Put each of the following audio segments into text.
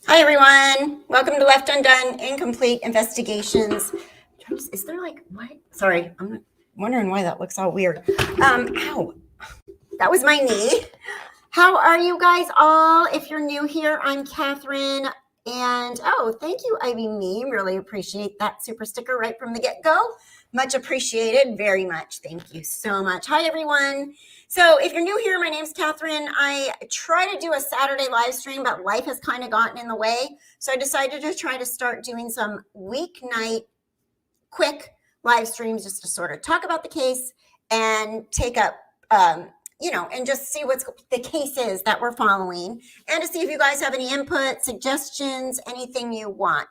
Hi, everyone. Welcome to Left Undone, Incomplete Investigations. Is there like, what? Sorry, I'm wondering why that looks all weird. Ow. That was my knee. How are you guys all? If you're new here, I'm Kathryn. And, thank you, Ivy Me. Really appreciate that super sticker right from the get-go. Much appreciated. Very much. Thank you so much. Hi, everyone. So if you're new here, my name's Kathryn. I try to do a Saturday live stream, but life has kind of gotten in the way. So I decided to try to start doing some weeknight quick live streams just to sort of talk about the case and take up, and just see what the case is that we're following and to see if you guys have any input, suggestions, anything you want.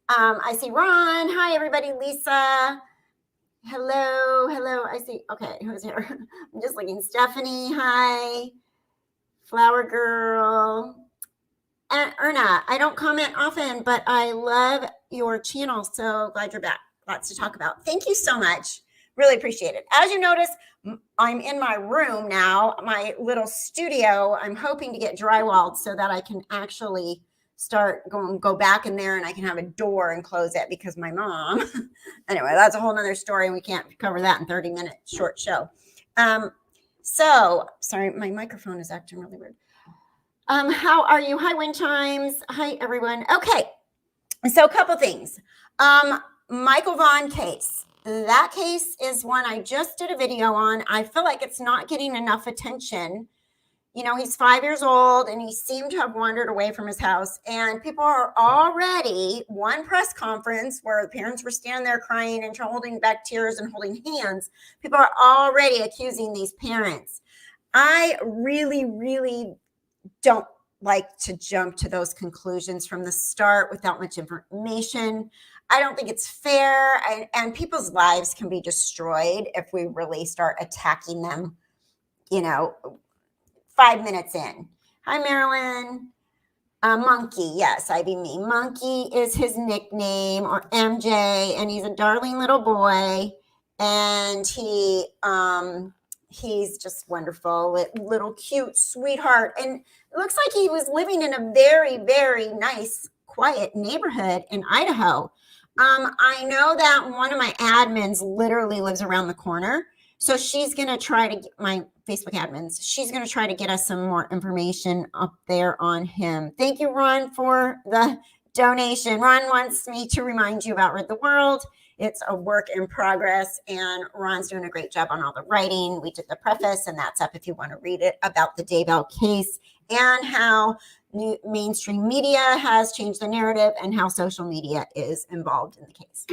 I see Ron. Hi, everybody. Lisa. Hello. I see. Okay, who's here? I'm just looking. Stephanie. Hi. Flower Girl. And Erna. I don't comment often, but I love your channel. So glad you're back. Lots to talk about. Thank you so much. Really appreciate it. As you notice, I'm in my room now, my little studio. I'm hoping to get drywalled so that I can actually go back in there and I can have a door and close it because my mom, anyway, that's a whole nother story and we can't cover that in 30-minute short show. So sorry, my microphone is acting really weird. How are you? Hi, Wind Chimes. Hi, everyone. Okay. So a couple things. Michael Vaughn case. That case is one I just did a video on. I feel like it's not getting enough attention. You know, he's 5 years old and he seemed to have wandered away from his house. And people are already, one press conference where the parents were standing there crying and holding back tears and holding hands. People are already accusing these parents. I really, really don't like to jump to those conclusions from the start without much information. I don't think it's fair, and people's lives can be destroyed if we really start attacking them, 5 minutes in. Hi, Marilyn. Monkey, yes, Ivy Me. Monkey is his nickname, or MJ, and he's a darling little boy, and he's just wonderful, little cute sweetheart, and it looks like he was living in a very, very nice, quiet neighborhood in Idaho. I know that one of my admins literally lives around the corner. So she's going to try to get my Facebook admins. She's going to try to get us some more information up there on him. Thank you, Ron, for the donation. Ron wants me to remind you about Rid the World. It's a work in progress, and Ron's doing a great job on all the writing. We did the preface, and that's up if you want to read it about the Daybell case and how mainstream media has changed the narrative and how social media is involved in the case.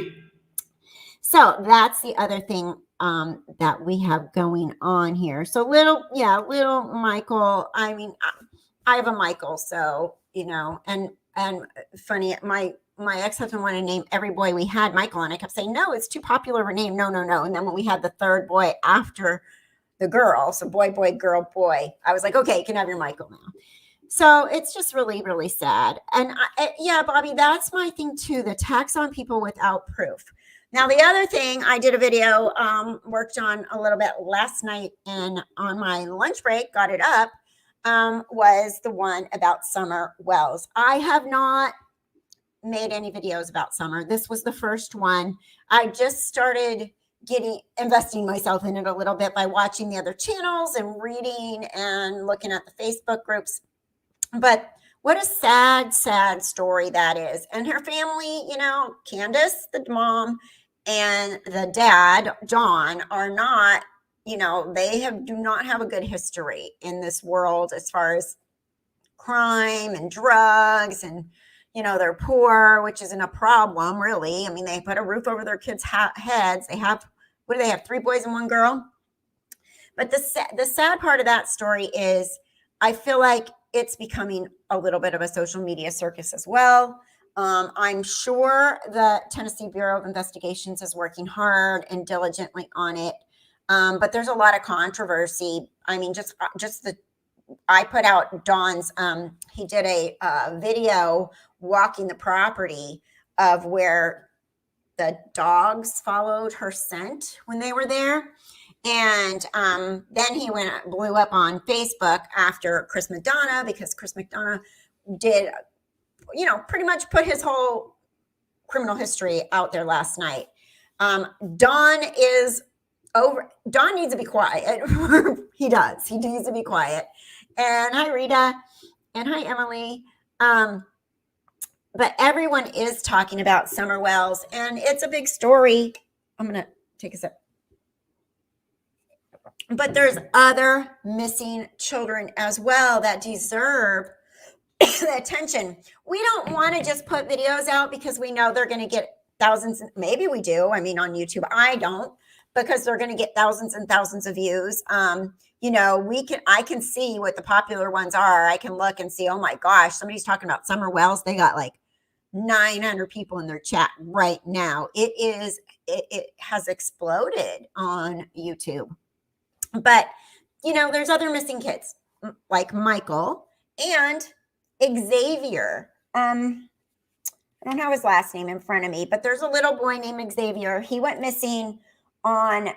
So that's the other thing that we have going on here. So little Michael. I mean, I have a Michael, so and funny, my ex-husband wanted to name every boy we had Michael, and I kept saying, no, it's too popular of a name. No. And then when we had the third boy after the girl, so boy, girl, boy, I was like, okay, you can have your Michael now. So it's just really, really sad. And Bobby, that's my thing too, the attacks on people without proof. Now, the other thing I did a video, worked on a little bit last night and on my lunch break, got it up, was the one about Summer Wells. I have not made any videos about Summer. This was the first one. I just started investing myself in it a little bit by watching the other channels and reading and looking at the Facebook groups. But what a sad, sad story that is. And her family, Candace, the mom, and the dad, John, are not, do not have a good history in this world as far as crime and drugs, and, they're poor, which isn't a problem, really. I mean, they put a roof over their kids' heads. They have, 3 boys and 1 girl? But the sad part of that story is I feel like it's becoming a little bit of a social media circus as well. I'm sure the Tennessee Bureau of Investigations is working hard and diligently on it. But there's a lot of controversy. I mean, I put out Dawn's, he did a video walking the property of where the dogs followed her scent when they were there. And then he blew up on Facebook after Chris McDonough, because Chris McDonough did pretty much put his whole criminal history out there last night. Don is over. Don needs to be quiet. He does. He needs to be quiet. And hi, Rita. And hi, Emily. But everyone is talking about Summer Wells, and it's a big story. I'm going to take a sip. But there's other missing children as well that deserve the attention. We don't want to just put videos out because we know they're going to get thousands. Maybe we do. I mean, on YouTube, I don't, because they're going to get thousands and thousands of views. I can see what the popular ones are. I can look and see, oh my gosh, somebody's talking about Summer Wells. They got like 900 people in their chat right now. It has exploded on YouTube. But, there's other missing kids like Michael and Xavier. I don't have his last name in front of me, but there's a little boy named Xavier. He went missing on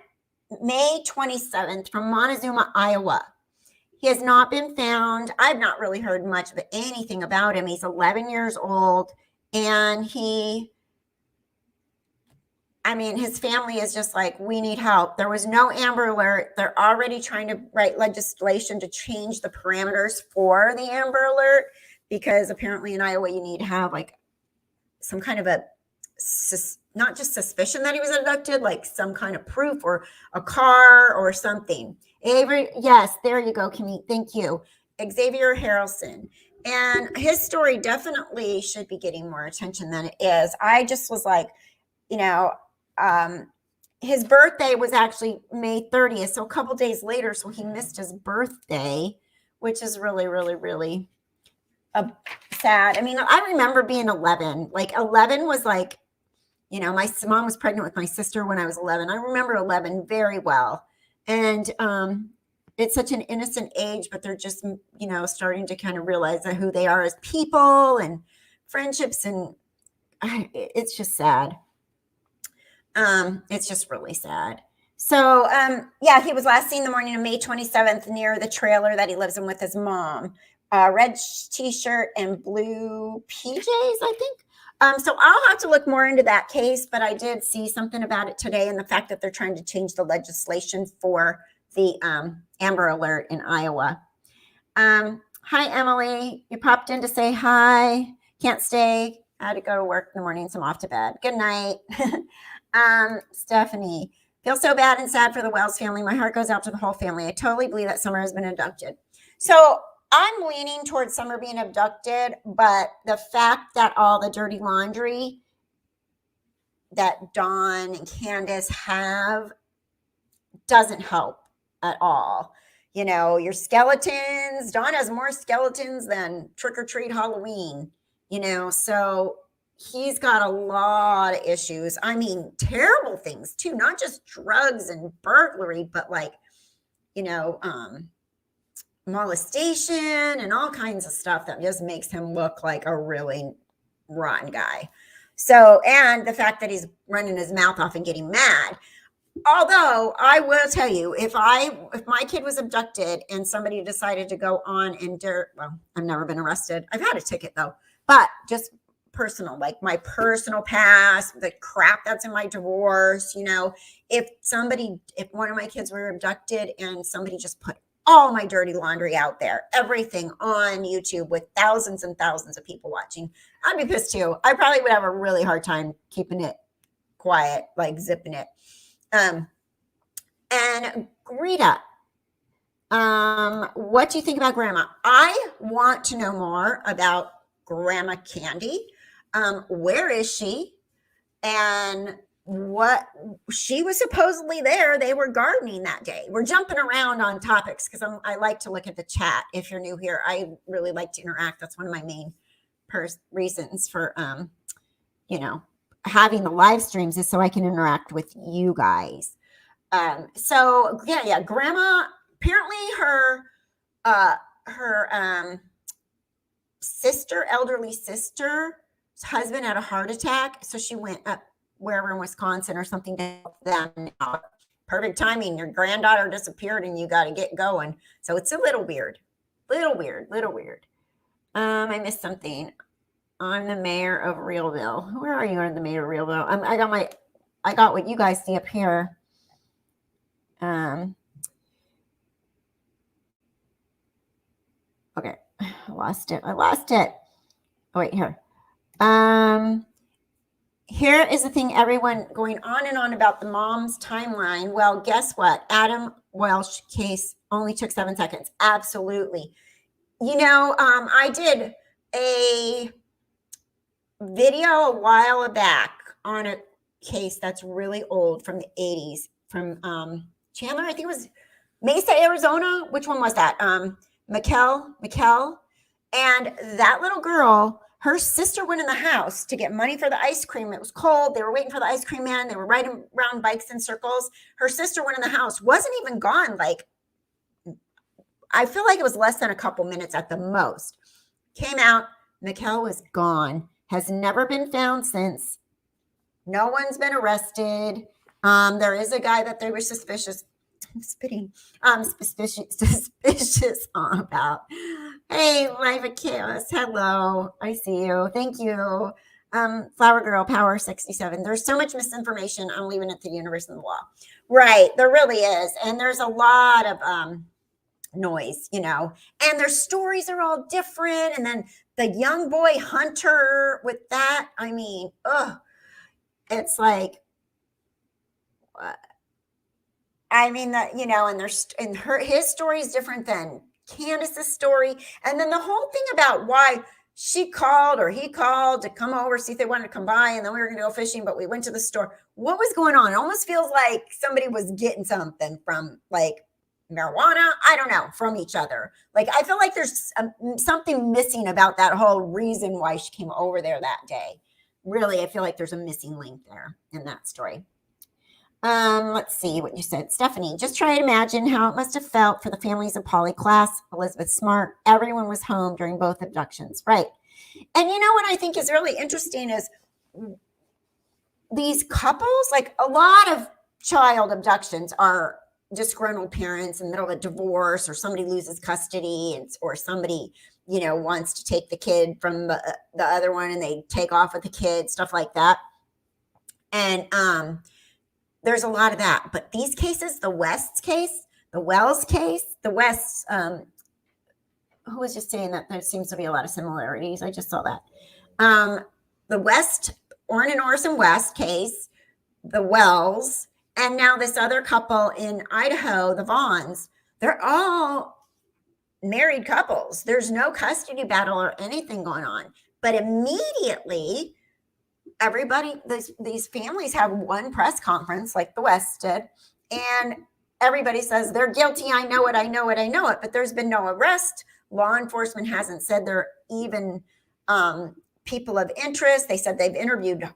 May 27th from Montezuma, Iowa. He has not been found. I've not really heard much of anything about him. He's 11 years old, and his family is just like, we need help. There was no Amber Alert. They're already trying to write legislation to change the parameters for the Amber Alert, because apparently in Iowa you need to have like some kind of not just suspicion that he was abducted, like some kind of proof or a car or something. Avery, yes, there you go, Kimmy. Thank you. Xavier Harrelson. And his story definitely should be getting more attention than it is. I just was like, his birthday was actually May 30th. So a couple days later, so he missed his birthday, which is really, really, really sad. I mean, I remember being 11. Like 11 was like, my mom was pregnant with my sister when I was 11. I remember 11 very well. And it's such an innocent age, but they're just, starting to kind of realize that who they are as people and friendships. And it's just sad. It's just really sad. So, he was last seen the morning of May 27th near the trailer that he lives in with his mom. Red t-shirt and blue PJs, I think. So I'll have to look more into that case, but I did see something about it today, and the fact that they're trying to change the legislation for the Amber Alert in Iowa. Hi, Emily. You popped in to say hi. Can't stay. I had to go to work in the morning, so I'm off to bed. Good night. Stephanie. Feel so bad and sad for the Wells family. My heart goes out to the whole family. I totally believe that Summer has been abducted. So I'm leaning towards Summer being abducted, but the fact that all the dirty laundry that Dawn and Candace have doesn't help at all. Your skeletons, Dawn has more skeletons than Trick or Treat Halloween, so he's got a lot of issues. I mean, terrible things too, not just drugs and burglary, but like, molestation and all kinds of stuff that just makes him look like a really rotten guy. So, and the fact that he's running his mouth off and getting mad. Although I will tell you, if my kid was abducted and somebody decided to go on and I've never been arrested. I've had a ticket though, but just personal, like my personal past, the crap that's in my divorce, if one of my kids were abducted and somebody just put all my dirty laundry out there, everything on YouTube with thousands and thousands of people watching, I'd be pissed too. I probably would have a really hard time keeping it quiet, like zipping it. And Greta, what do you think about Grandma? I want to know more about Grandma Candy. Where is she? And what she was supposedly there. They were gardening that day. We're jumping around on topics because I like to look at the chat. If you're new here, I really like to interact. That's one of my main reasons for, having the live streams is so I can interact with you guys. So yeah, Grandma, apparently her elderly sister's husband had a heart attack. So she went up wherever in Wisconsin or something to help them out. Perfect timing. Your granddaughter disappeared and you got to get going. So it's a little weird. I missed something. I'm the mayor of Realville. Where are you? I'm the mayor of Realville. I got what you guys see up here. Okay, I lost it. Oh, wait, here. Here is the thing, everyone going on and on about the mom's timeline. Well, guess what? Adam Welsh case only took 7 seconds. Absolutely. You know, I did a video a while back on a case that's really old from the 80s from Chandler. I think it was Mesa, Arizona. Which one was that? Mikkel. And that little girl, her sister went in the house to get money for the ice cream. It was cold. They were waiting for the ice cream man. They were riding around bikes in circles. Her sister went in the house, wasn't even gone. Like, I feel like it was less than a couple minutes at the most. Came out, Mikkel was gone. Has never been found since. No one's been arrested. There is a guy that they were suspicious about. Hey, Life of Chaos. Hello. I see you. Thank you. Flower Girl Power 67. There's so much misinformation. I'm leaving it to the universe and the law. Right. There really is. And there's a lot of noise, you know, and their stories are all different. And then the young boy Hunter with that, I mean, it's like, I mean that, you know, and his story is different than Candace's story. And then the whole thing about why she called or he called to come over, see if they wanted to come by, and then we were going to go fishing, but we went to the store. What was going on? It almost feels like somebody was getting something from, like, marijuana, I don't know, from each other. Like, I feel like there's something missing about that whole reason why she came over there that day. Really, I feel like there's a missing link there in that story. Let's see what you said. Stephanie, just try to imagine how it must have felt for the families of Polly Klaas, Elizabeth Smart. Everyone was home during both abductions. Right. And you know what I think is really interesting is these couples, like a lot of child abductions are disgruntled parents in the middle of a divorce, or somebody loses custody, or somebody, you know, wants to take the kid from the other one and they take off with the kid, stuff like that. And there's a lot of that. But these cases, the West's case, the Wells case, the West's, who was just saying that there seems to be a lot of similarities. I just saw that. The West, Orrin and Orson West case, the Wells, and now this other couple in Idaho, the Vaughns, they're all married couples. There's no custody battle or anything going on. But immediately, everybody, these families have one press conference like the West did, and everybody says they're guilty. I know it. But there's been no arrest. Law enforcement hasn't said they're even people of interest. They said they've interviewed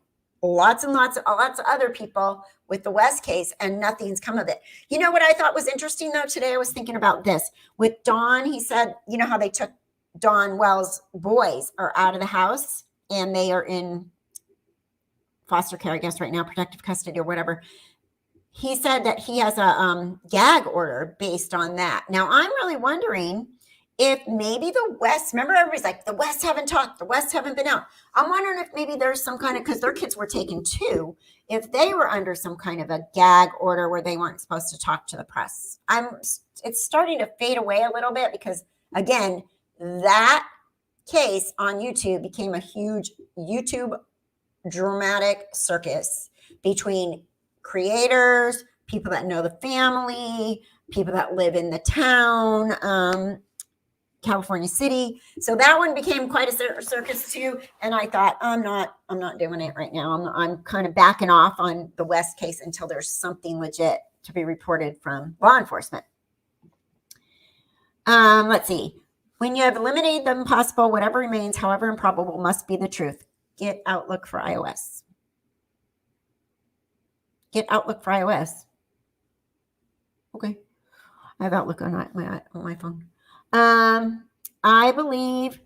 lots and lots of other people with the West case, and nothing's come of it. You know what I thought was interesting, though, today? I was thinking about this. With Dawn, he said, you know how they took Dawn Wells' boys are out of the house, and they are in foster care, I guess, right now, protective custody or whatever. He said that he has a gag order based on that. Now, I'm really wondering if maybe the West, remember everybody's like, the West haven't talked, the West haven't been out. I'm wondering if maybe there's some kind of, because their kids were taken too, if they were under some kind of a gag order where they weren't supposed to talk to the press. It's starting to fade away a little bit because, again, that case on YouTube became a huge YouTube dramatic circus between creators, people that know the family, people that live in the town, California City. So that one became quite a circus too. And I thought, I'm not doing it right now. I'm kind of backing off on the West case until there's something legit to be reported from law enforcement. Let's see. When you have eliminated the impossible, whatever remains, however improbable, must be the truth. Get Outlook for iOS. Get Outlook for iOS. Okay. I have Outlook on my phone. I believe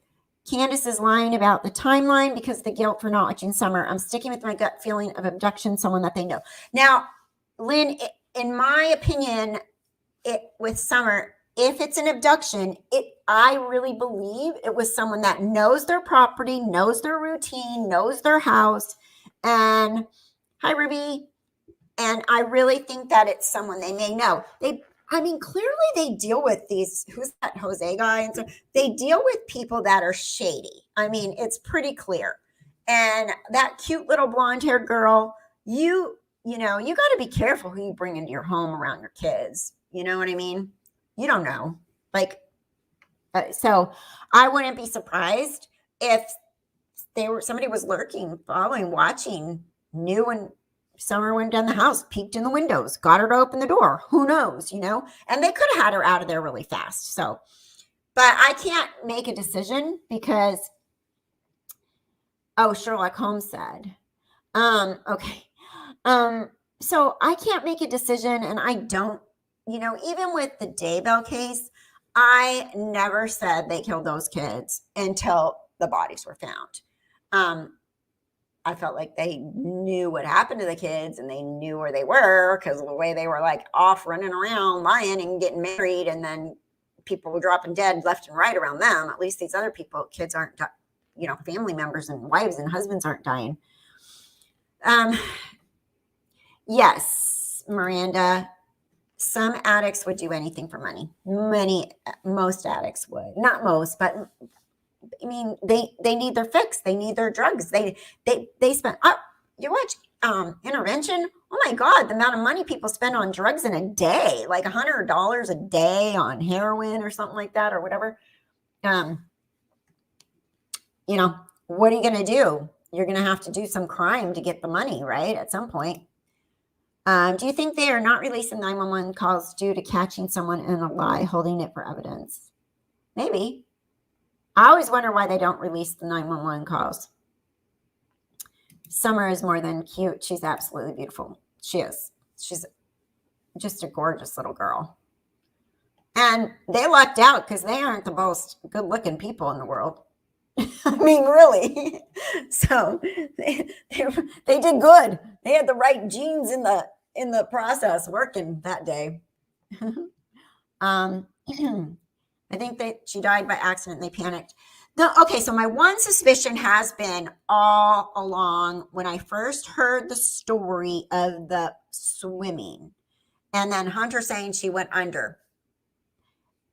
Candace is lying about the timeline because of the guilt for not watching Summer. I'm sticking with my gut feeling of abduction, someone that they know. Now, Lynn, in my opinion, with Summer, if it's an abduction, I really believe it was someone that knows their property, knows their routine, knows their house. And hi, Ruby. And I really think that it's someone they may know. Clearly they deal with these, who's that Jose guy? And so they deal with people that are shady. I mean, it's pretty clear. And that cute little blonde haired girl, you got to be careful who you bring into your home around your kids. You know what I mean? You don't know. So I wouldn't be surprised if somebody was lurking, following, watching, knew when Summer went down the house, peeked in the windows, got her to open the door. Who knows, and they could have had her out of there really fast. So, but I can't make a decision because, Sherlock Holmes said, okay. So I can't make a decision, and I don't, even with the Daybell case, I never said they killed those kids until the bodies were found. I felt like they knew what happened to the kids and they knew where they were because of the way they were like off running around, lying and getting married. And then people were dropping dead left and right around them. At least these other kids aren't, family members and wives and husbands aren't dying. Yes, Miranda, some addicts would do anything for money. Most addicts would. Not most, but I mean, they need their fix. They need their drugs. They spend, you watch Intervention. Oh my God, the amount of money people spend on drugs in a day, like $100 a day on heroin or something like that or whatever. What are you going to do? You're going to have to do some crime to get the money, right? At some point. Do you think they are not releasing 911 calls due to catching someone in a lie, holding it for evidence? Maybe. I always wonder why they don't release the 911 calls. Summer is more than cute. She's absolutely beautiful. She is. She's just a gorgeous little girl. And they lucked out because they aren't the most good-looking people in the world. I mean, really. So they did good. They had the right genes in the process working that day. I think that she died by accident. They panicked. Okay, so my one suspicion has been all along when I first heard the story of the swimming and then Hunter saying she went under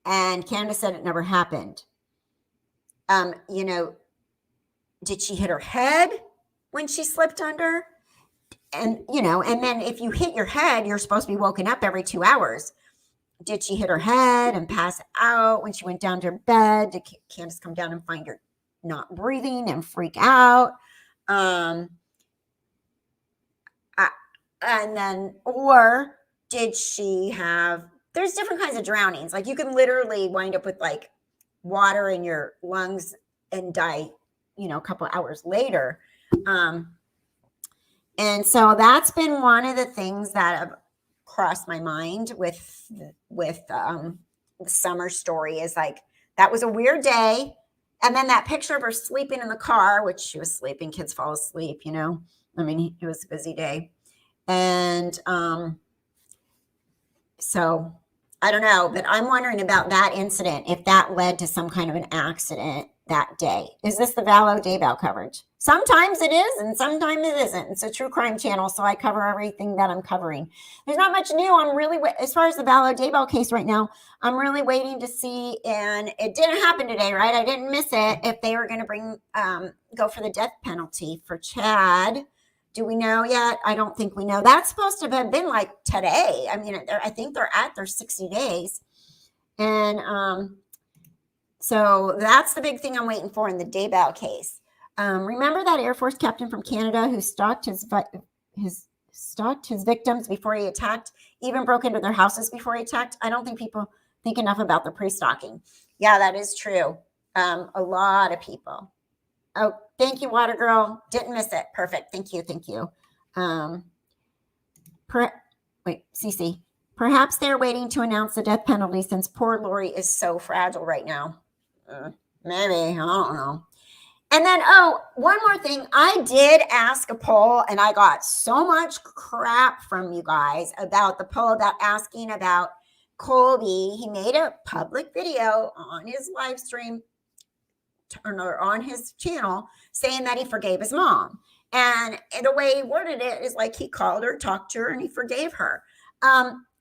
and Candace said it never happened. Did she hit her head when she slipped under? And, and then if you hit your head, you're supposed to be woken up every 2 hours. Did she hit her head and pass out when she went down to her bed? Did Candace come down and find her not breathing and freak out? Or did she have, there's different kinds of drownings. Like you can literally wind up with like water in your lungs and die, a couple of hours later. And so that's been one of the things that have crossed my mind with the Summer story is like, that was a weird day. And then that picture of her sleeping in the car, which she was sleeping, kids fall asleep, I mean, it was a busy day. And so I don't know, but I'm wondering about that incident, if that led to some kind of an accident that day. Is this the Vallow Daybell coverage? Sometimes it is, and sometimes it isn't. It's a true crime channel, so I cover everything that I'm covering. There's not much new. I'm really, as far as the Vallow Daybell case right now, I'm really waiting to see, and it didn't happen today, right? I didn't miss it, if they were going to go for the death penalty for Chad. Do we know yet? I don't think we know. That's supposed to have been like today. I mean, I think they're at their 60 days. And so that's the big thing I'm waiting for in the Daybell case. Remember that Air Force captain from Canada who stalked his victims before he attacked, even broke into their houses before he attacked? I don't think people think enough about the pre-stalking. Yeah, that is true. A lot of people. Oh, thank you, Water Girl. Didn't miss it. Perfect. Thank you. Thank you. Cece. Perhaps they're waiting to announce the death penalty since poor Lori is so fragile right now. Maybe. I don't know. And then, one more thing. I did ask a poll, and I got so much crap from you guys about the poll about asking about Colby, he made a public video on his live stream or on his channel saying that he forgave his mom. And the way he worded it is like he called her, talked to her, and he forgave her.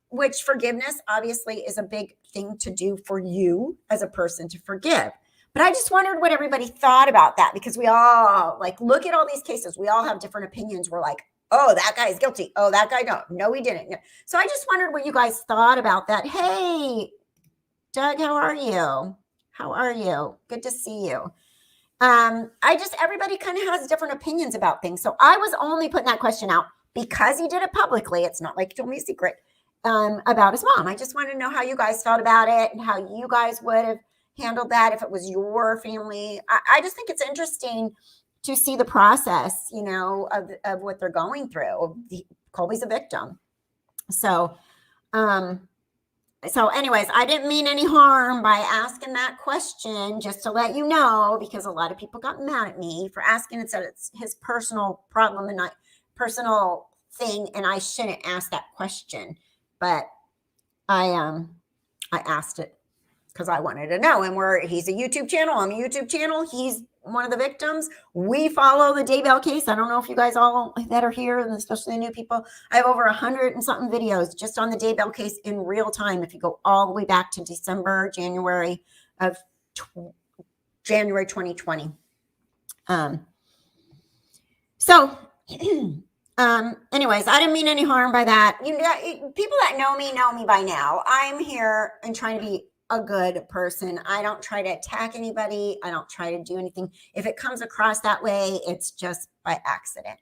Which forgiveness obviously is a big thing to do for you as a person to forgive. But I just wondered what everybody thought about that, because we all like look at all these cases. We all have different opinions. We're like, oh, that guy's guilty. Oh, that guy don't. No, he didn't. No. So I just wondered what you guys thought about that. Hey, Doug, how are you? How are you? Good to see you. Everybody kind of has different opinions about things. So I was only putting that question out because he did it publicly. It's not like he told me a secret about his mom. I just wanted to know how you guys felt about it and how you guys would have handled that if it was your family. I just think it's interesting to see the process, you know, of what they're going through. Colby's a victim. So anyways, I didn't mean any harm by asking that question, just to let you know, because a lot of people got mad at me for asking and said it's his personal problem and not personal thing, and I shouldn't ask that question. But I asked it because I wanted to know. And he's a YouTube channel. I'm a YouTube channel. He's one of the victims. We follow the Daybell case. I don't know if you guys all that are here, and especially the new people, I have over 100 and something videos just on the Daybell case in real time. If you go all the way back to January 2020. Anyways, I didn't mean any harm by that. People that know me by now. I'm here and trying to be a good person. I don't try to attack anybody. I don't try to do anything. If it comes across that way, it's just by accident.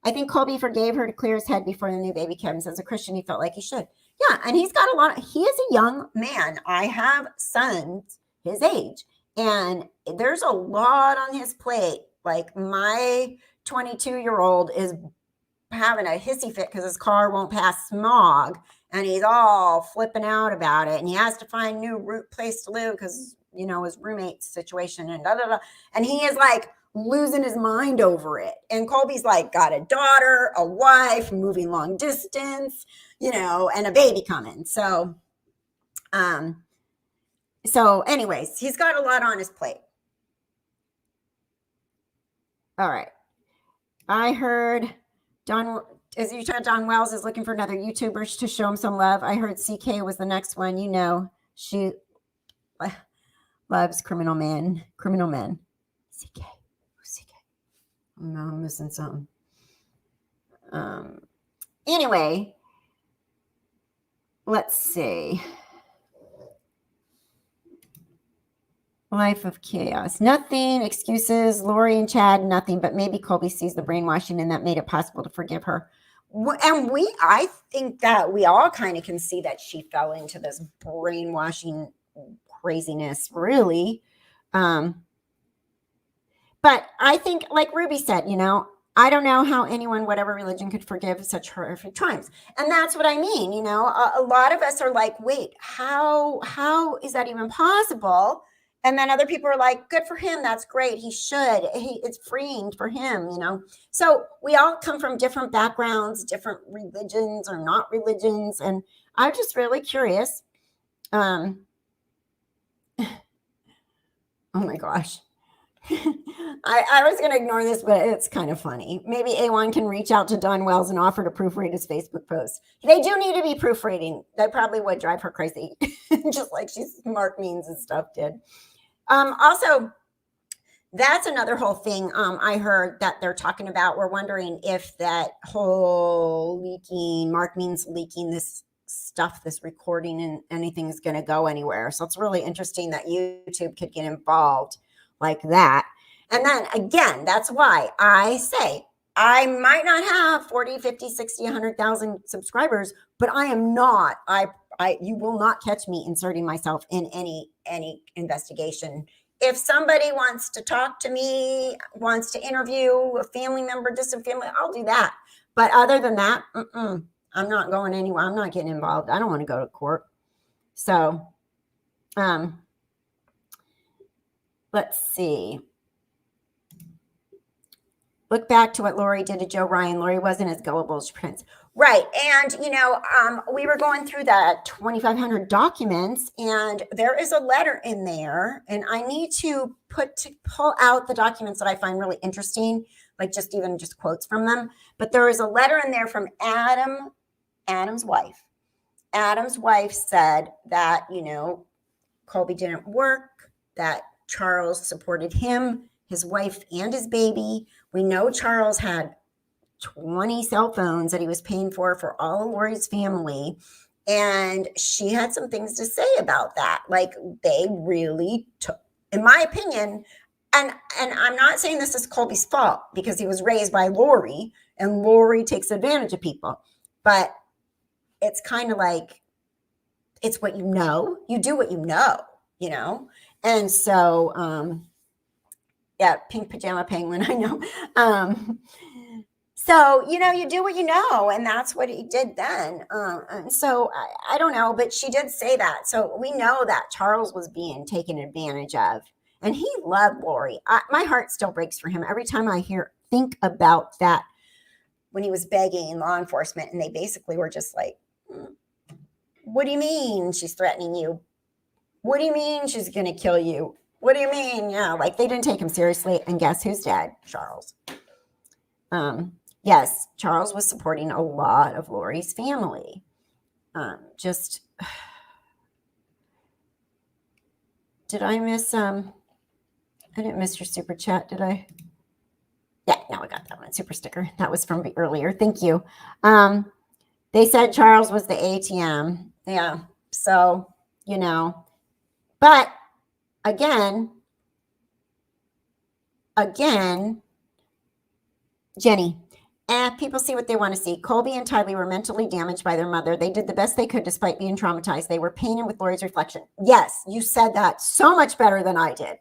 I think Colby forgave her to clear his head before the new baby comes. As a Christian, he felt like he should. Yeah, and he is a young man. I have sons his age, and there's a lot on his plate. Like, my 22-year-old is having a hissy fit because his car won't pass smog, and he's all flipping out about it, and he has to find a new place to live because, you know, his roommate situation and and he is like losing his mind over it. And Colby's like got a daughter, a wife, moving long distance, you know, and a baby coming. So anyways, he's got a lot on his plate. All right, I heard Don Wells is looking for another YouTuber to show him some love. I heard CK was the next one. You know, she loves criminal men. CK. No, I'm missing something. Anyway, let's see. Life of chaos. Nothing. Excuses. Lori and Chad, nothing. But maybe Colby sees the brainwashing and that made it possible to forgive her. And I think that we all kind of can see that she fell into this brainwashing craziness, really. But I think, like Ruby said, you know, I don't know how anyone, whatever religion, could forgive such horrific crimes. And that's what I mean. You know, a lot of us are like, wait, how is that even possible? And then other people are like, good for him. That's great. He should. It's freeing for him, you know. So we all come from different backgrounds, different religions or not religions. And I'm just really curious. Oh my gosh. I was going to ignore this, but it's kind of funny. Maybe A1 can reach out to Don Wells and offer to proofread his Facebook post. They do need to be proofreading. That probably would drive her crazy, just like Mark Means and stuff did. Also, that's another whole thing I heard that they're talking about. We're wondering if that whole Mark Means leaking this stuff, this recording, and anything is going to go anywhere. So it's really interesting that YouTube could get involved like that. And then again, that's why I say I might not have 40, 50, 60, 100,000 subscribers, but I am not, you will not catch me inserting myself in any investigation. If somebody wants to talk to me, wants to interview a family member, distant family, I'll do that. But other than that, I'm not going anywhere. I'm not getting involved. I don't want to go to court. So, let's see. Look back to what Lori did to Joe Ryan. Lori wasn't as gullible as Prince. Right. And, we were going through that 2,500 documents, and there is a letter in there. And I need to pull out the documents that I find really interesting, like just quotes from them. But there is a letter in there from Adam's wife. Adam's wife said that, Colby didn't work, that Charles supported him, his wife, and his baby. We know Charles had 20 cell phones that he was paying for all of Lori's family. And she had some things to say about that. Like, they really took, in my opinion, and I'm not saying this is Colby's fault, because he was raised by Lori and Lori takes advantage of people. But it's kind of like, it's what you know. You do what you know. And so, yeah, pink pajama penguin, I know. So, you do what you know, and that's what he did then. And so I don't know, but she did say that. So we know that Charles was being taken advantage of, and he loved Lori. My heart still breaks for him every time I think about that, when he was begging law enforcement, and they basically were just like, what do you mean she's threatening you? What do you mean she's going to kill you? What do you mean? Yeah, like, they didn't take him seriously. And guess who's dead? Charles. Yes, Charles was supporting a lot of Lori's family. Did I miss, I didn't miss your super chat, did I? Yeah, no, I got that one. Super sticker. That was from earlier. Thank you. They said Charles was the ATM. Yeah. So, but again, Jenny, people see what they want to see. Colby and Tylee were mentally damaged by their mother. They did the best they could despite being traumatized. They were painted with Lori's reflection. Yes, you said that so much better than I did.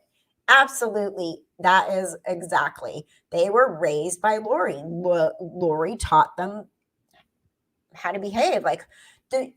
Absolutely. That is exactly. They were raised by Lori. Lori taught them how to behave. Like, the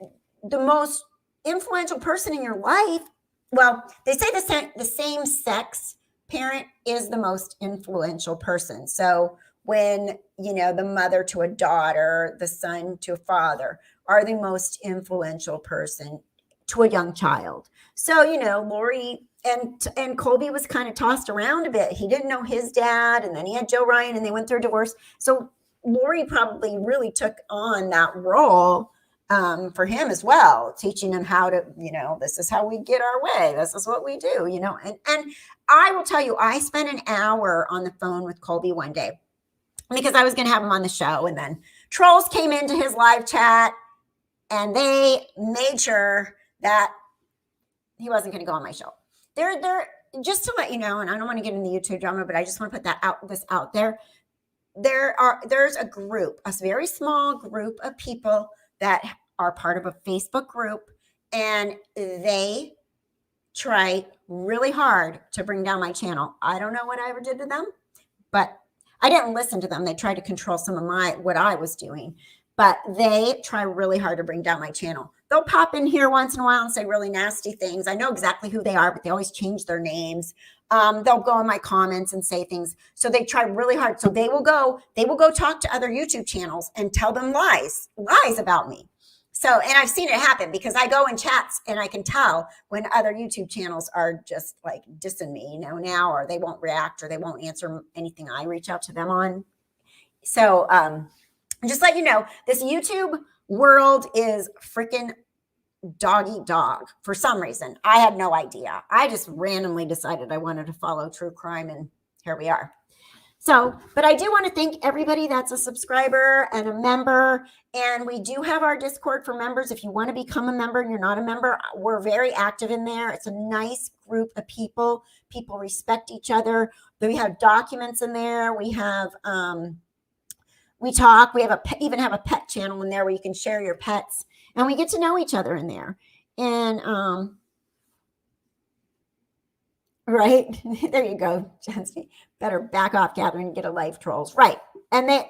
most influential person in your life. Well, they say the same sex parent is the most influential person. So when, the mother to a daughter, the son to a father, are the most influential person to a young child. So, Lori and Colby was kind of tossed around a bit. He didn't know his dad, and then he had Joe Ryan, and they went through a divorce. So Lori probably really took on that role for him as well, teaching him how to, this is how we get our way. This is what we do, and I will tell you, I spent an hour on the phone with Colby one day because I was going to have him on the show. And then trolls came into his live chat and they made sure that he wasn't going to go on my show. They're just to let you know, and I don't want to get into the YouTube drama, but I just want to put this out there. There's a group, a very small group of people that are part of a Facebook group, and they try really hard to bring down my channel. I don't know what I ever did to them, but I didn't listen to them. They tried to control some of what I was doing, but they try really hard to bring down my channel. They'll pop in here once in a while and say really nasty things. I know exactly who they are, but they always change their names. They'll go in my comments and say things. So they try really hard. So they will go talk to other YouTube channels and tell them lies about me. So, and I've seen it happen because I go in chats and I can tell when other YouTube channels are just like dissing me, now, or they won't react or they won't answer anything I reach out to them on. So, just let you know, this YouTube world is freaking dog eat dog for some reason. I had no idea. I just randomly decided I wanted to follow true crime, and here we are. So, but I do want to thank everybody that's a subscriber and a member. And we do have our Discord for members. If you want to become a member and you're not a member, we're very active in there. It's a nice group of people. People respect each other. We have documents in there. We have, we talk. We have even have a pet channel in there where you can share your pets, and we get to know each other in there. And, right. There you go, Jessie. Better back off, Kathryn, and get a life, trolls. Right. And they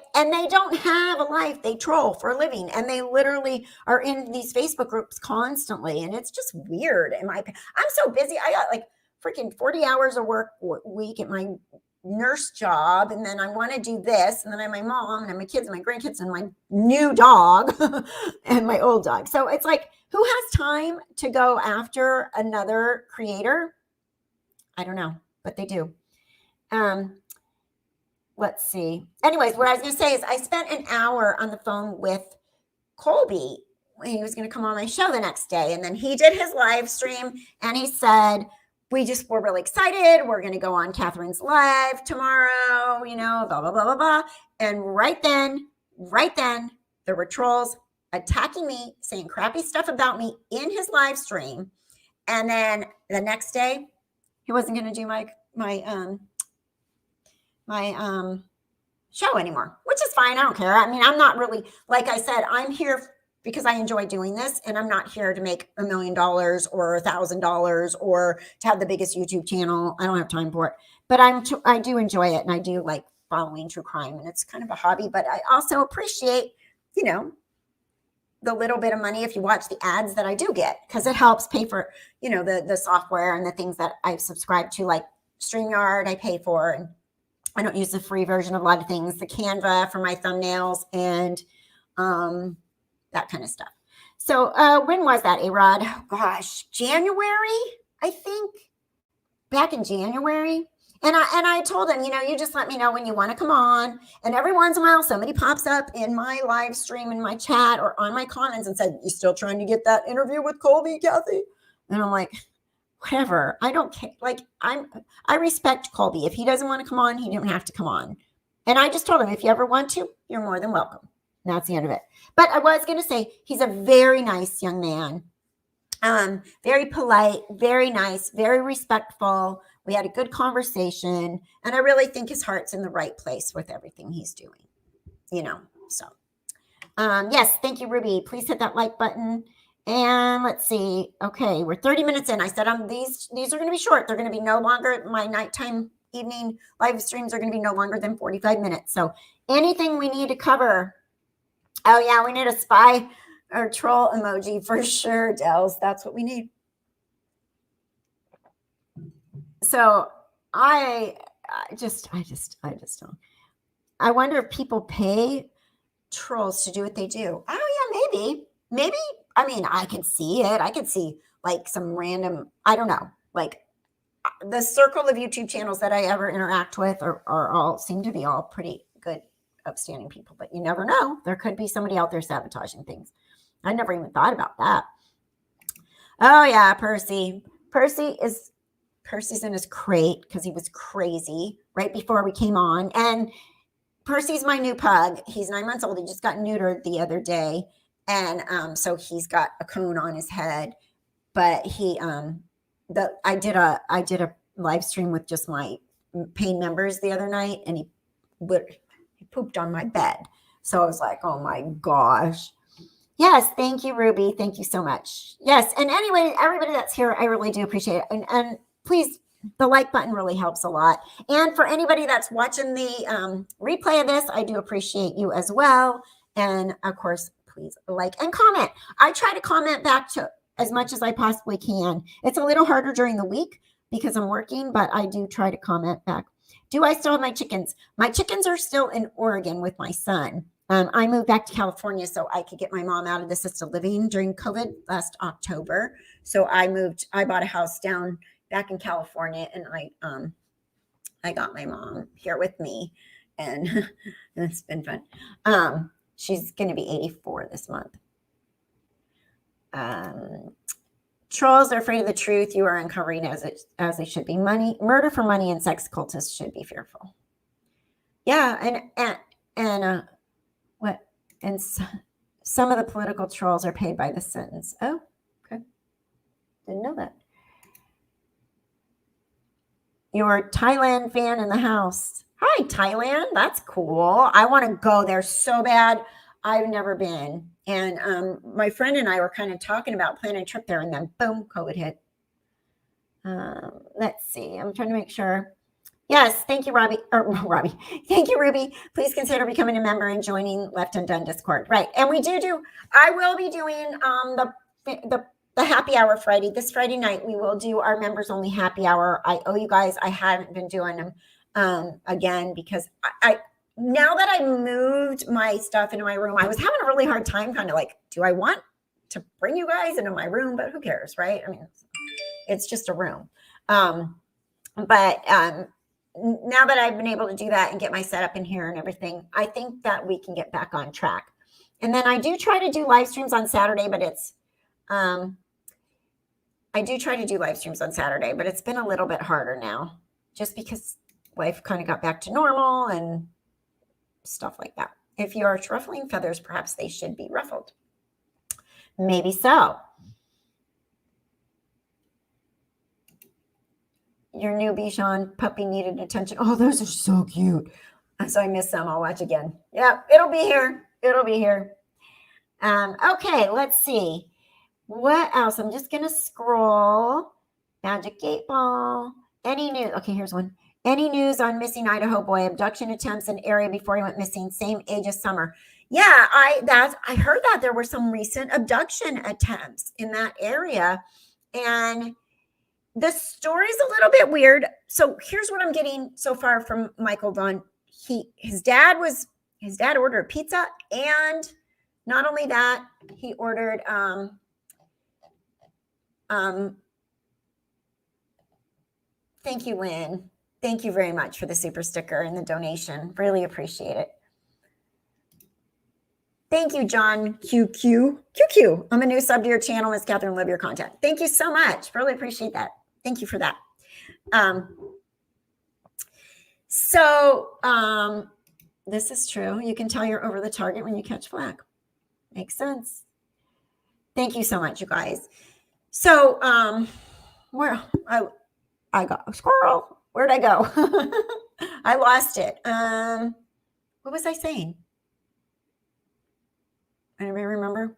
don't have a life. They troll for a living. And they literally are in these Facebook groups constantly. And it's just weird in my opinion. I'm so busy. I got like freaking 40 hours of work week at my nurse job, and then I want to do this, and then I have my mom and I have my kids and my grandkids and my new dog and my old dog. So it's like, who has time to go after another creator? I don't know, but they do. Let's see. Anyways, what I was going to say is I spent an hour on the phone with Colby when he was going to come on my show the next day. And then he did his live stream and he said, we're really excited. We're going to go on Kathryn's live tomorrow, blah, blah, blah, blah, blah. And right then, there were trolls attacking me, saying crappy stuff about me in his live stream. And then the next day, he wasn't going to do my show anymore, which is fine. I don't care. I mean, I'm not really, like I said, I'm here because I enjoy doing this, and I'm not here to make $1 million or $1,000 or to have the biggest YouTube channel. I don't have time for it, but I do enjoy it, and I do like following true crime, and it's kind of a hobby, but I also appreciate, the little bit of money if you watch the ads that I do get, because it helps pay for, the software and the things that I've subscribed to, like StreamYard I pay for, and I don't use the free version of a lot of things, the Canva for my thumbnails and that kind of stuff. So when was that, A-Rod? Oh, gosh, January, I think, back in January. And I told him, you just let me know when you want to come on. And every once in a while, somebody pops up in my live stream, in my chat, or on my comments and said, you still trying to get that interview with Colby, Kathy? And I'm like, whatever. I don't care. Like, I respect Colby. If he doesn't want to come on, he don't have to come on. And I just told him, if you ever want to, you're more than welcome. And that's the end of it. But I was going to say, he's a very nice young man. Very polite, very nice, very respectful. We had a good conversation, and I really think his heart's in the right place with everything he's doing, so. Yes, thank you, Ruby. Please hit that like button. And let's see. Okay, we're 30 minutes in. I said these are going to be short. They're going to be no longer, my nighttime evening live streams are going to be no longer than 45 minutes. So anything we need to cover. Oh, yeah, we need a spy or troll emoji for sure, Dels. That's what we need. So I just don't. I wonder if people pay trolls to do what they do. Oh, yeah, maybe. I mean, I can see it. I can see like some random, I don't know, like the circle of YouTube channels that I ever interact with seem to be all pretty good, upstanding people, but you never know. There could be somebody out there sabotaging things. I never even thought about that. Oh yeah, Percy. Percy's in his crate because he was crazy right before we came on. And Percy's my new pug. He's 9 months old. He just got neutered the other day. And so he's got a cone on his head. But I did a live stream with just my paying members the other night, and he pooped on my bed. So I was like, oh my gosh. Yes, thank you, Ruby. Thank you so much. Yes, and anyway, everybody that's here, I really do appreciate it. And please, the like button really helps a lot. And for anybody that's watching the replay of this, I do appreciate you as well. And of course, please like and comment. I try to comment back to as much as I possibly can. It's a little harder during the week because I'm working, but I do try to comment back. Do I still have my chickens? My chickens are still in Oregon with my son. I moved back to California so I could get my mom out of the assisted living during COVID last October. So I bought a house back in California, and I got my mom here with me, and it's been fun. She's going to be 84 this month. Trolls are afraid of the truth you are uncovering as they should be. Murder for money and sex cultists should be fearful. Yeah, and what? And some of the political trolls are paid by the sentence. Oh, okay. Didn't know that. Your Thailand fan in the house. Hi, Thailand. That's cool. I want to go there so bad. I've never been. And my friend and I were kind of talking about planning a trip there, and then boom, COVID hit. Let's see. I'm trying to make sure. Yes, thank you, Robbie. Thank you, Ruby. Please consider becoming a member and joining Left Undone Discord. Right. And we I will be doing the happy hour Friday. This Friday night, we will do our members only happy hour. I owe you guys. I haven't been doing them. again, because I now that I moved my stuff into my room, I was having a really hard time kind of like, do I want to bring you guys into my room? But who cares, right? I mean, it's just a room. But now that I've been able to do that and get my setup in here and everything, I think that we can get back on track. And then I do try to do live streams on Saturday, but it's I do try to do live streams on Saturday, but it's been a little bit harder now just because life kind of got back to normal and stuff like that. If you are ruffling feathers, perhaps they should be ruffled. Maybe so. Your new Bichon puppy needed attention. Oh, those are so cute. So I missed them. I'll watch again. Yeah, it'll be here. It'll be here. Okay, let's see. What else? I'm just going to scroll. Magic 8 Ball. Any news? Okay, here's one. Any news on missing Idaho boy? Abduction attempts in area before he went missing. Same age as Summer. Yeah, I heard that there were some recent abduction attempts in that area. And the story's a little bit weird. So here's what I'm getting so far from Michael Dunn. His dad ordered pizza, and not only that, he ordered thank you, Lynn. Thank you very much for the super sticker and the donation. Really appreciate it. Thank you, John QQ. QQ. I'm a new sub to your channel. Miss Kathryn, love your content. Thank you so much. Really appreciate that. Thank you for that. This is true. You can tell you're over the target when you catch flack. Makes sense. Thank you so much, you guys. So, where I got a squirrel. Where'd I go? I lost it. What was I saying? Anybody remember?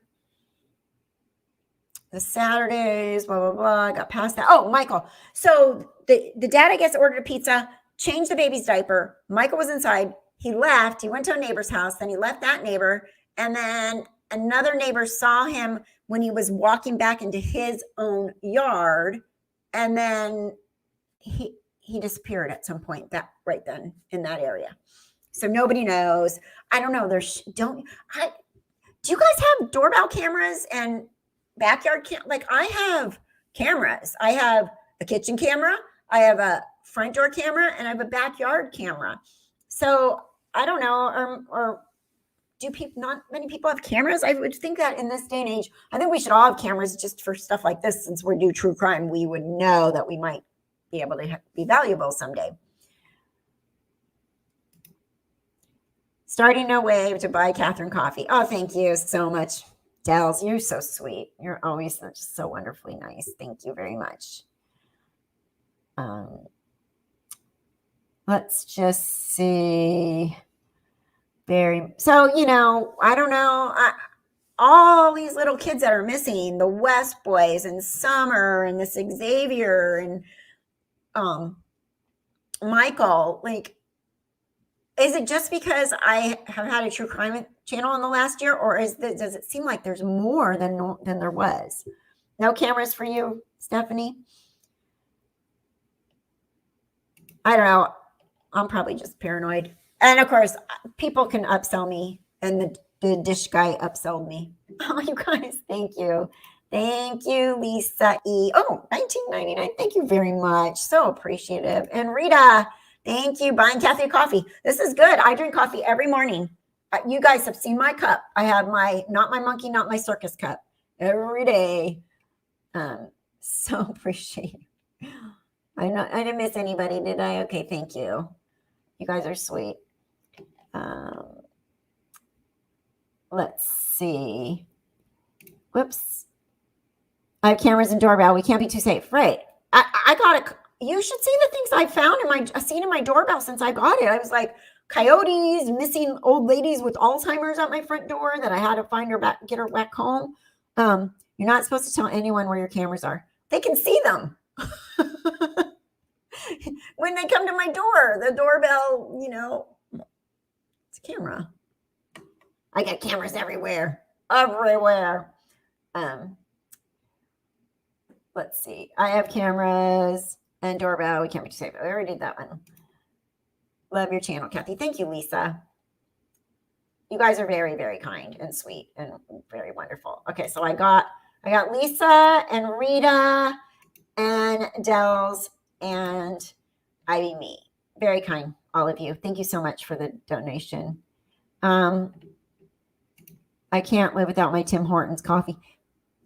The Saturdays, blah, blah, blah. I got past that. Oh, Michael. So the dad, I guess, ordered a pizza, changed the baby's diaper. Michael was inside. He left. He went to a neighbor's house. Then he left that neighbor. And then another neighbor saw him when he was walking back into his own yard. And then he disappeared at some point right then in that area. So nobody knows. I don't know. Do you guys have doorbell cameras and backyard I have cameras. I have a kitchen camera. I have a front door camera, and I have a backyard camera. So I don't know, or do not many people have cameras? I would think that in this day and age, I think we should all have cameras just for stuff like this. Since we do true crime, we would know that we might be able to be valuable someday. Starting a wave to buy Kathryn coffee. Oh, thank you so much, Dels. You're so sweet. You're always so wonderfully nice. Thank you very much. Let's just see. So, I don't know. All these little kids that are missing, the West boys and Summer and this Xavier and Michael, is it just because I have had a true crime channel in the last year, or does it seem like there's more than there was? No cameras for you, Stephanie? I don't know. I'm probably just paranoid. And of course, people can upsell me, and the dish guy upsold me. Oh, you guys, thank you. Thank you, Lisa E. Oh, $19.99. Thank you very much. So appreciative. And Rita, thank you. Buying Kathy a coffee. This is good. I drink coffee every morning. You guys have seen my cup. I have not my monkey, not my circus cup every day. So appreciate it. I didn't miss anybody, did I? Okay, thank you. You guys are sweet. Let's see. Whoops. I have cameras and doorbell. We can't be too safe. Right. I got it. You should see the things I've seen in my doorbell since I got it. I was like, coyotes, missing old ladies with Alzheimer's at my front door that I had to find her back, get her back home. You're not supposed to tell anyone where your cameras are. They can see them. When they come to my door, the doorbell, it's a camera. I got cameras everywhere. Let's see. I have cameras and doorbell. We can't be too safe. I already did that one. Love your channel, Kathy. Thank you, Lisa. You guys are very, very kind and sweet and very wonderful. Okay, so I got Lisa and Rita and Dells and Ivy Me. Very kind, all of you. Thank you so much for the donation. I can't live without my Tim Hortons coffee.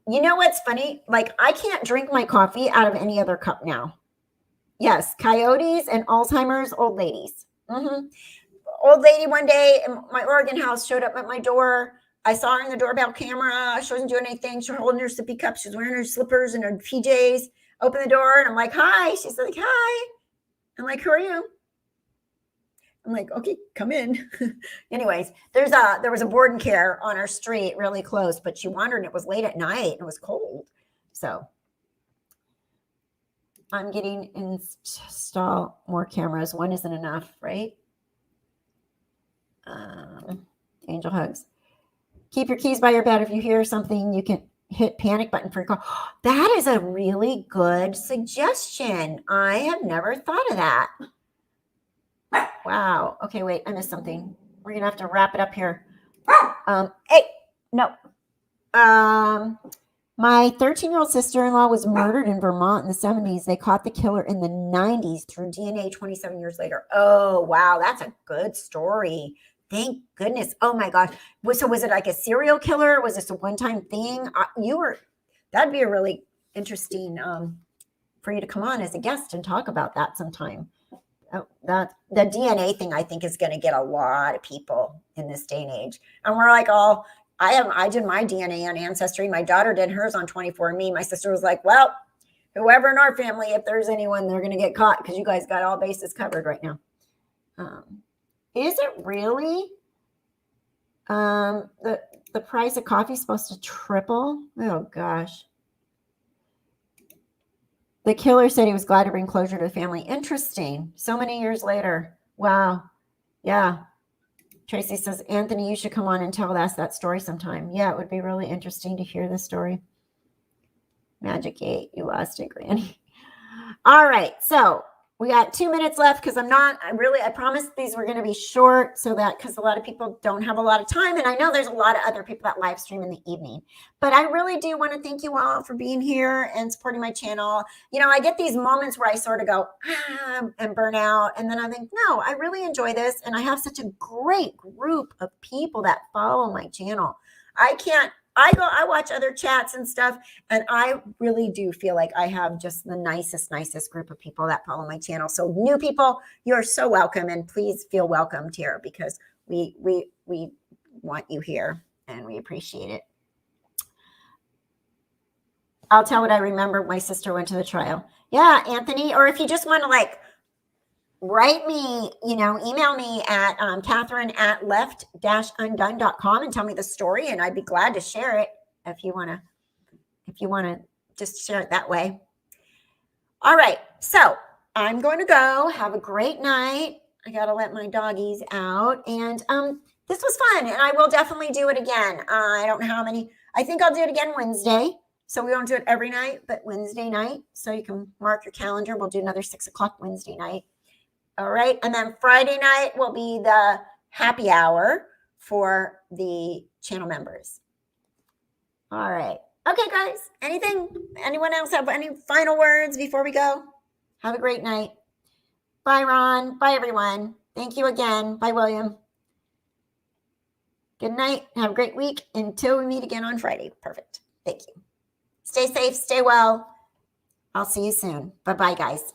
You know what's funny? Like, I can't drink my coffee out of any other cup now. Yes, coyotes and Alzheimer's old ladies. Old lady one day in my Oregon house showed up at my door. I saw her in the doorbell camera. She wasn't doing anything. She was holding her sippy cup. She was wearing her slippers and her PJs. Open the door, and I'm like, hi. She's like, hi. I'm like, who are you? I'm like, okay, come in. Anyways, there was a board and care on our street really close, but she wandered and it was late at night and it was cold. So I'm getting install more cameras. One isn't enough, right? Angel hugs. Keep your keys by your bed. If you hear something, you can hit panic button for your call. That is a really good suggestion. I have never thought of that. Wow. Okay, wait, I missed something. We're gonna have to wrap it up here. Hey, no. My 13-year-old sister-in-law was murdered in Vermont in the 70s. They caught the killer in the 90s through DNA 27 years later. Oh, wow, that's a good story. Thank goodness. Oh my gosh. So was it like a serial killer? Was this a one-time thing? That'd be a really interesting for you to come on as a guest and talk about that sometime. The DNA thing, I think, is going to get a lot of people in this day and age. And we're like, I did my DNA on Ancestry. My daughter did hers on 24andMe. My sister was like, well, whoever in our family, if there's anyone, they're going to get caught because you guys got all bases covered right now. Is it really? The price of coffee is supposed to triple? Oh, gosh. The killer said he was glad to bring closure to the family. Interesting. So many years later. Wow. Yeah. Tracy says, Anthony, you should come on and tell us that story sometime. Yeah, it would be really interesting to hear this story. Magic 8, you lost it, Granny. All right. So we got 2 minutes left because I promised these were going to be short because a lot of people don't have a lot of time. And I know there's a lot of other people that live stream in the evening, but I really do want to thank you all for being here and supporting my channel. You know, I get these moments where I sort of go, and burn out. And then I think, no, I really enjoy this. And I have such a great group of people that follow my channel. I watch other chats and stuff, and I really do feel like I have just the nicest group of people that follow my channel. So new people, you're so welcome, and please feel welcomed here because we want you here and we appreciate it. I'll tell what I remember. My sister went to the trial. Yeah, Anthony, or if you just want to write me, email me at Kathryn at left-undone.com and tell me the story, and I'd be glad to share it if you want to just share it that way. All right, so I'm going to go. Have a great night. I got to let my doggies out, and this was fun, and I will definitely do it again. I don't know how many. I think I'll do it again Wednesday. So we won't do it every night, but Wednesday night. So you can mark your calendar. We'll do another 6 o'clock Wednesday night. All right. And then Friday night will be the happy hour for the channel members. All right. Okay, guys. Anyone else have any final words before we go? Have a great night. Bye, Ron. Bye, everyone. Thank you again. Bye, William. Good night. Have a great week until we meet again on Friday. Perfect. Thank you. Stay safe. Stay well. I'll see you soon. Bye-bye, guys.